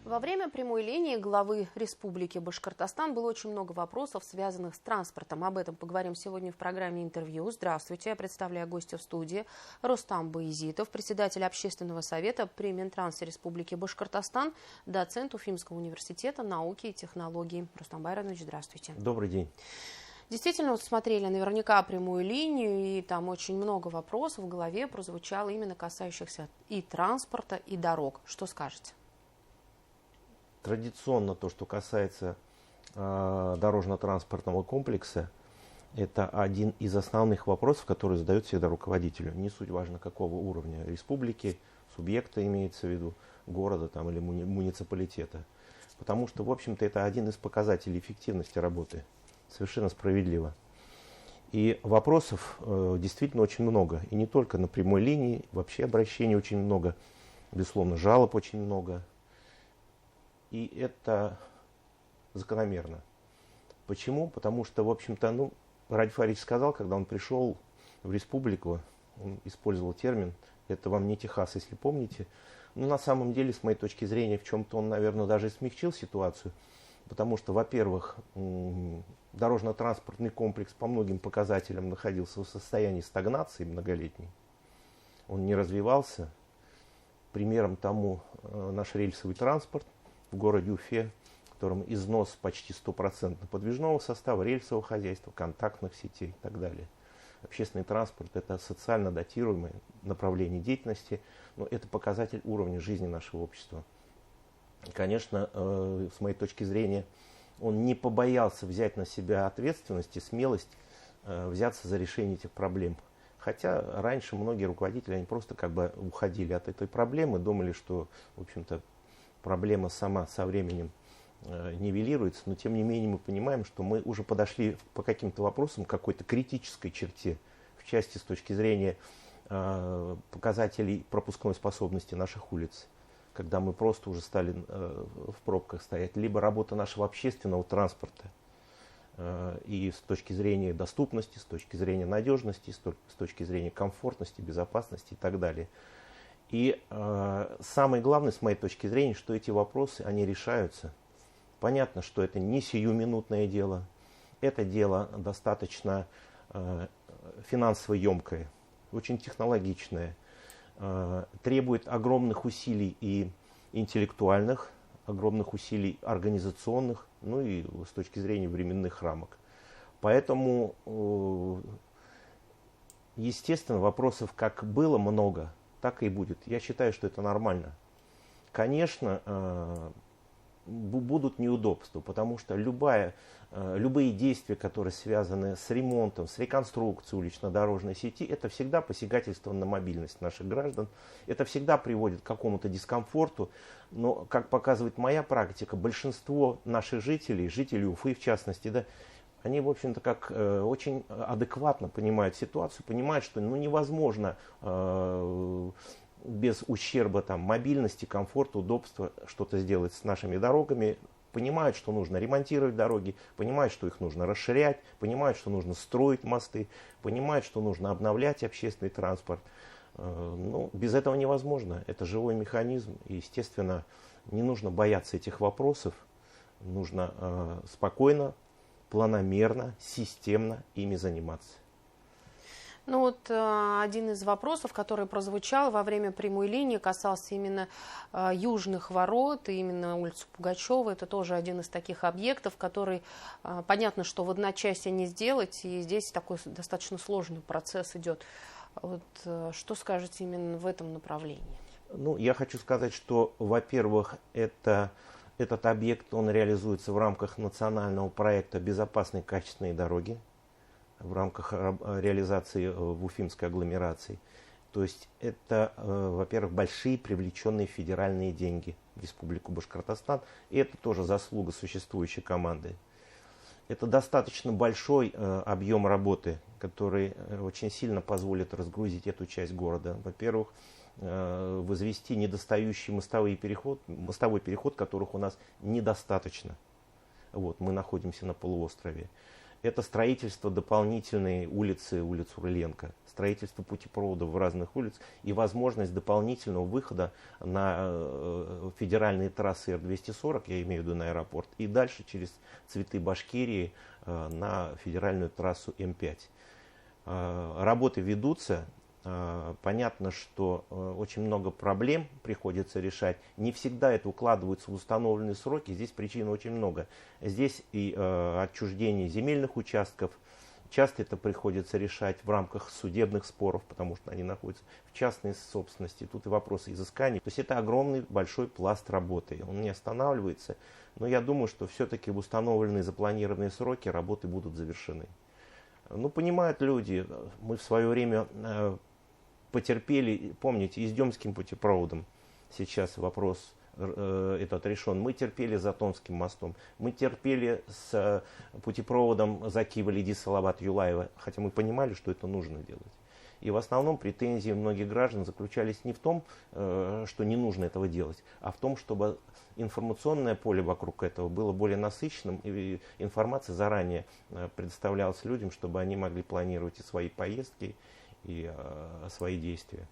Во время прямой линии главы Республики Башкортостан было очень много вопросов, связанных с транспортом. Об этом поговорим сегодня в программе «Интервью». Здравствуйте, я представляю гостя в студии. Рустам Баязитов, председатель общественного совета при Минтрансе Республики Башкортостан, доцент Уфимского университета науки и технологий. Рустам Байранович, здравствуйте. Добрый день. Действительно, вот смотрели наверняка прямую линию, и там очень много вопросов в голове прозвучало именно касающихся и транспорта, и дорог. Что скажете? Традиционно то, что касается дорожно-транспортного комплекса, это один из основных вопросов, который задают всегда руководителю. Не суть важно, какого уровня республики, субъекта имеется в виду, города там, или муниципалитета. Потому что, в общем-то, это один из показателей эффективности работы. Совершенно справедливо. И вопросов действительно очень много. И не только на прямой линии, вообще обращений очень много. Безусловно, жалоб очень много. И это закономерно. Почему? Потому что, в общем-то, Ради Фарич сказал, когда он пришел в республику, он использовал термин, это вам не Техас, если помните. Но на самом деле, с моей точки зрения, в чем-то он, наверное, даже и смягчил ситуацию. Потому что, во-первых, дорожно-транспортный комплекс по многим показателям находился в состоянии стагнации многолетней. Он не развивался. Примером тому наш рельсовый транспорт в городе Уфе, в котором износ почти 100% подвижного состава, рельсового хозяйства, контактных сетей и так далее. Общественный транспорт – это социально датируемое направление деятельности, но это показатель уровня жизни нашего общества. И, конечно, с моей точки зрения, он не побоялся взять на себя ответственность и смелость взяться за решение этих проблем. Хотя раньше многие руководители, они просто как бы уходили от этой проблемы, думали, что, в общем-то, проблема сама со временем нивелируется, но тем не менее мы понимаем, что мы уже подошли по каким-то вопросам к какой-то критической черте, в части с точки зрения показателей пропускной способности наших улиц, когда мы просто уже стали в пробках стоять, либо работа нашего общественного транспорта, и с точки зрения доступности, с точки зрения надежности, с точки зрения комфортности, безопасности и так далее. И самое главное, с моей точки зрения, что эти вопросы, они решаются. Понятно, что это не сиюминутное дело, это дело достаточно финансово емкое, очень технологичное, требует огромных усилий и интеллектуальных, огромных усилий организационных, ну и с точки зрения временных рамок. Поэтому, естественно, вопросов как было много, так и будет. Я считаю, что это нормально. Конечно, будут неудобства, потому что любые действия, которые связаны с ремонтом, с реконструкцией улично-дорожной сети, это всегда посягательство на мобильность наших граждан. Это всегда приводит к какому-то дискомфорту. Но, как показывает моя практика, большинство наших жителей Уфы в частности, да, они, в общем-то, как очень адекватно понимают ситуацию, понимают, что невозможно без ущерба мобильности, комфорта, удобства что-то сделать с нашими дорогами, понимают, что нужно ремонтировать дороги, понимают, что их нужно расширять, понимают, что нужно строить мосты, понимают, что нужно обновлять общественный транспорт. Без этого невозможно. Это живой механизм. И, естественно, не нужно бояться этих вопросов. Нужно спокойно, планомерно, системно ими заниматься. Один из вопросов, который прозвучал во время прямой линии, касался именно южных ворот, и именно улицы Пугачева. Это тоже один из таких объектов, который, понятно, что в одночасье не сделать, и здесь такой достаточно сложный процесс идет. Что скажете именно в этом направлении? Я хочу сказать, что, во-первых, этот объект, он реализуется в рамках национального проекта «Безопасные качественные дороги», в рамках реализации в Уфимской агломерации. То есть это, во-первых, большие привлеченные федеральные деньги в Республику Башкортостан. И это тоже заслуга существующей команды. Это достаточно большой объем работы, который очень сильно позволит разгрузить эту часть города. Во-первых, возвести недостающий мостовой переход, которых у нас недостаточно. Мы находимся на полуострове. Это строительство дополнительной улицы Урленко, строительство путепроводов в разных улицах и возможность дополнительного выхода на федеральные трассы Р-240, я имею в виду на аэропорт, и дальше через Цветы Башкирии на федеральную трассу М5. Работы ведутся. Понятно, что очень много проблем приходится решать. Не всегда это укладывается в установленные сроки. Здесь причин очень много. Здесь и отчуждение земельных участков. Часто это приходится решать в рамках судебных споров, потому что они находятся в частной собственности. Тут и вопросы изыскания. То есть это огромный большой пласт работы. Он не останавливается. Но я думаю, что все-таки в установленные запланированные сроки работы будут завершены. Ну, понимают люди. Мы в свое время потерпели, помните, Издемским путепроводом, сейчас вопрос этот решен. Мы терпели за Томским мостом, мы терпели с путепроводом Закиева-Лиди-Салават-Юлаева, хотя мы понимали, что это нужно делать. И в основном претензии многих граждан заключались не в том, что не нужно этого делать, а в том, чтобы информационное поле вокруг этого было более насыщенным, и информация заранее предоставлялась людям, чтобы они могли планировать и свои поездки, и свои действия.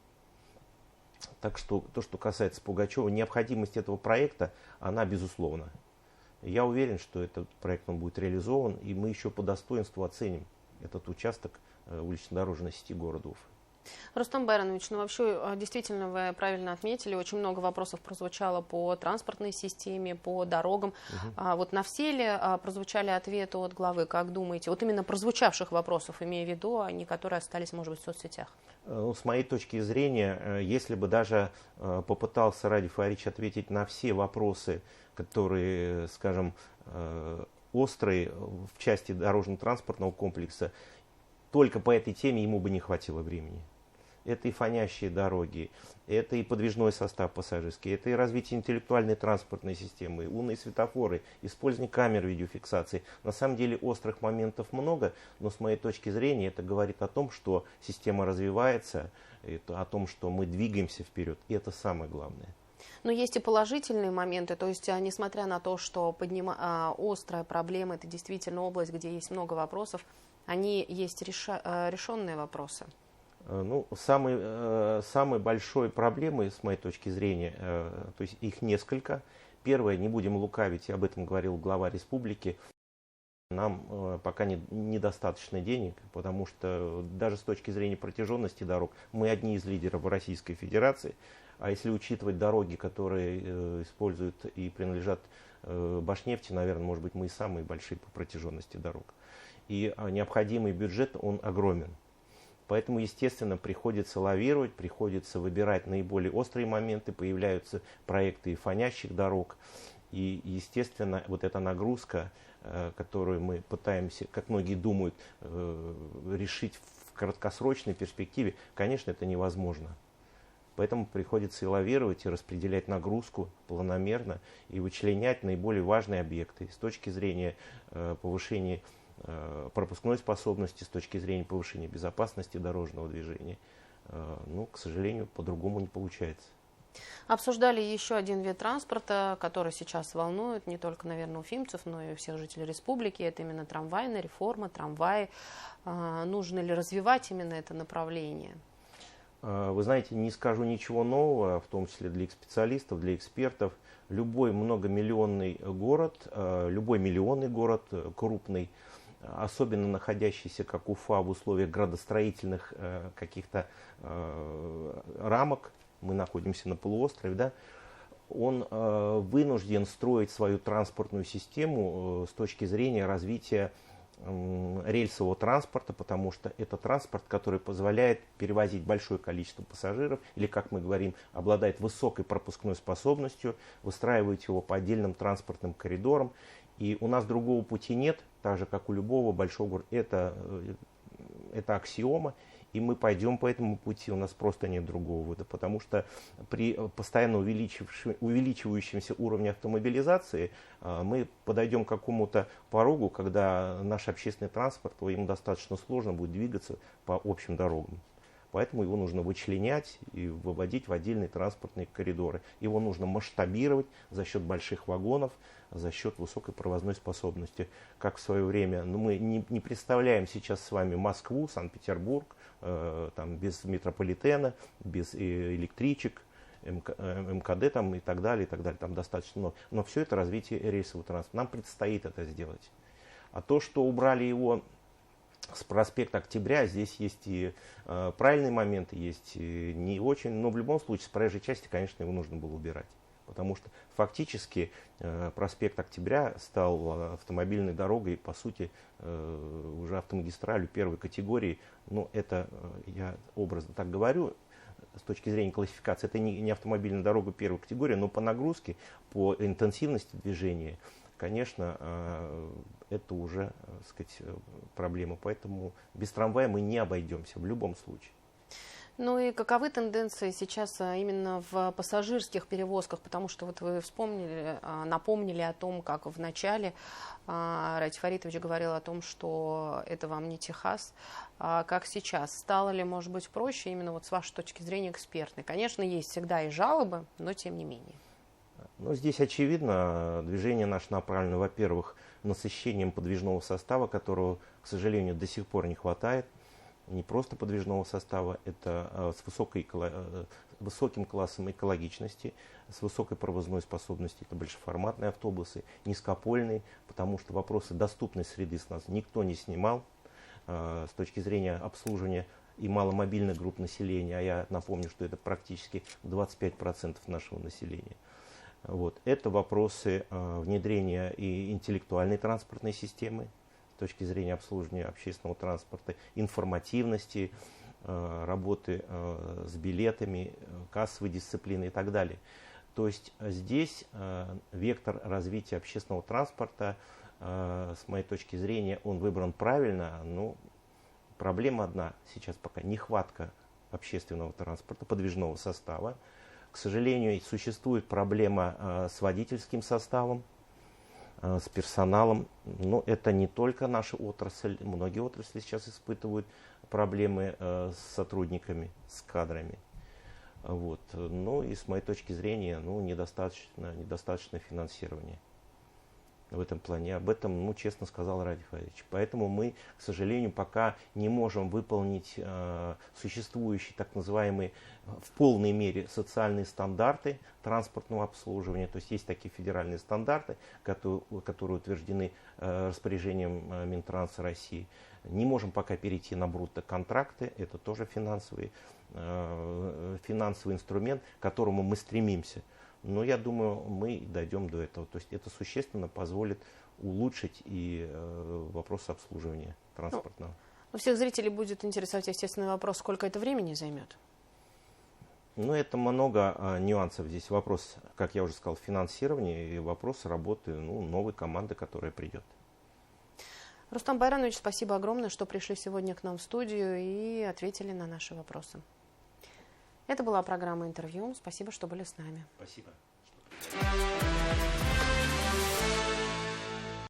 Так что то, что касается Пугачева, необходимость этого проекта, она безусловна. Я уверен, что этот проект он будет реализован, и мы еще по достоинству оценим этот участок улично-дорожной сети города Уфы. Рустам Байронович, ну вообще действительно вы правильно отметили, очень много вопросов прозвучало по транспортной системе, по дорогам. Вот на все ли прозвучали ответы от главы, как думаете? Вот именно прозвучавших вопросов, имея в виду, а не которые остались, может быть, в соцсетях. Ну, с моей точки зрения, если бы даже попытался Ради Фарич ответить на все вопросы, которые, скажем, острые в части дорожно-транспортного комплекса, только по этой теме ему бы не хватило времени. Это и фонящие дороги, это и подвижной состав пассажирский, это и развитие интеллектуальной транспортной системы, умные светофоры, использование камер видеофиксации. На самом деле острых моментов много, но с моей точки зрения это говорит о том, что система развивается, это о том, что мы двигаемся вперед, и это самое главное. Но есть и положительные моменты, то есть, несмотря на то, что острая проблема, это действительно область, где есть много вопросов, они есть решенные вопросы. Ну, самой большой проблемой, с моей точки зрения, то есть их несколько. Первое, не будем лукавить, и об этом говорил глава республики, нам пока недостаточно денег, потому что даже с точки зрения протяженности дорог мы одни из лидеров Российской Федерации. А если учитывать дороги, которые используют и принадлежат Башнефти, наверное, может быть, мы и самые большие по протяженности дорог. И необходимый бюджет, он огромен. Поэтому, естественно, приходится лавировать, приходится выбирать наиболее острые моменты, появляются проекты и фонящих дорог. И, естественно, вот эта нагрузка, которую мы пытаемся, как многие думают, решить в краткосрочной перспективе, конечно, это невозможно. Поэтому приходится и лавировать, и распределять нагрузку планомерно, и вычленять наиболее важные объекты с точки зрения повышения пропускной способности, с точки зрения повышения безопасности дорожного движения. Ну, к сожалению, по-другому не получается. Обсуждали еще один вид транспорта, который сейчас волнует не только, наверное, уфимцев, но и всех жителей республики. Это именно трамвайная реформа, трамваи. Нужно ли развивать именно это направление? Вы знаете, не скажу ничего нового, в том числе для специалистов, для экспертов. Любой многомиллионный город, любой миллионный город крупный, особенно находящийся, как Уфа, в условиях градостроительных каких-то рамок, мы находимся на полуострове, да, он вынужден строить свою транспортную систему с точки зрения развития рельсового транспорта, потому что это транспорт, который позволяет перевозить большое количество пассажиров, или, как мы говорим, обладает высокой пропускной способностью, выстраивать его по отдельным транспортным коридорам. И у нас другого пути нет, так же, как у любого большого города. Это аксиома, и мы пойдем по этому пути, у нас просто нет другого выхода, потому что при постоянно увеличивающемся уровне автомобилизации мы подойдем к какому-то порогу, когда наш общественный транспорт, ему достаточно сложно будет двигаться по общим дорогам. Поэтому его нужно вычленять и выводить в отдельные транспортные коридоры. Его нужно масштабировать за счет больших вагонов, за счет высокой провозной способности. Как в свое время, мы не представляем сейчас с вами Москву, Санкт-Петербург, там, без метрополитена, без электричек, МКД там, и так далее, там достаточно много. Но все это развитие рейсового транспорта. Нам предстоит это сделать. А то, что убрали его с проспекта Октября, здесь есть и правильные моменты, есть и не очень, но в любом случае с проезжей части, конечно, его нужно было убирать. Потому что фактически проспект Октября стал автомобильной дорогой, по сути, уже автомагистралью первой категории. Но это, я образно так говорю, с точки зрения классификации, это не автомобильная дорога первой категории, но по нагрузке, по интенсивности движения, конечно, это уже, так сказать, проблема. Поэтому без трамвая мы не обойдемся в любом случае. Ну и каковы тенденции сейчас именно в пассажирских перевозках? Потому что вот вы вспомнили, напомнили о том, как в начале Радий Фаритович говорил о том, что это вам не Техас. А как сейчас? Стало ли, может быть, проще именно вот с вашей точки зрения экспертной? Конечно, есть всегда и жалобы, но тем не менее. Ну, здесь очевидно, движение наше направлено, во-первых, насыщением подвижного состава, которого, к сожалению, до сих пор не хватает. Не просто подвижного состава, это с высоким классом экологичности, с высокой провозной способностью. Это большеформатные автобусы, низкопольные, потому что вопросы доступной среды с нас никто не снимал. С точки зрения обслуживания и маломобильных групп населения, а я напомню, что это практически 25% нашего населения. Вот. Это вопросы внедрения и интеллектуальной транспортной системы, с точки зрения обслуживания общественного транспорта, информативности, работы с билетами, кассовой дисциплины и так далее. То есть здесь вектор развития общественного транспорта, с моей точки зрения, он выбран правильно, но проблема одна сейчас пока: нехватка общественного транспорта, подвижного состава. К сожалению, существует проблема с водительским составом, с персоналом. Но это не только наша отрасль. Многие отрасли сейчас испытывают проблемы с сотрудниками, с кадрами. Вот. Ну и с моей точки зрения, недостаточно финансирования в этом плане. Об этом, честно сказал Радий Фаритович. Поэтому мы, к сожалению, пока не можем выполнить существующие так называемые в полной мере социальные стандарты транспортного обслуживания. То есть есть такие федеральные стандарты, которые утверждены распоряжением Минтранса России. Не можем пока перейти на брутто-контракты. Это тоже финансовый инструмент, к которому мы стремимся. Но я думаю, мы дойдем до этого. То есть это существенно позволит улучшить и вопрос обслуживания транспортного. У всех зрителей будет интересовать, естественно, вопрос, сколько это времени займет? Это много нюансов. Здесь вопрос, как я уже сказал, финансирования и вопрос работы новой команды, которая придет. Рустам Байранович, спасибо огромное, что пришли сегодня к нам в студию и ответили на наши вопросы. Это была программа «Интервью». Спасибо, что были с нами. Спасибо.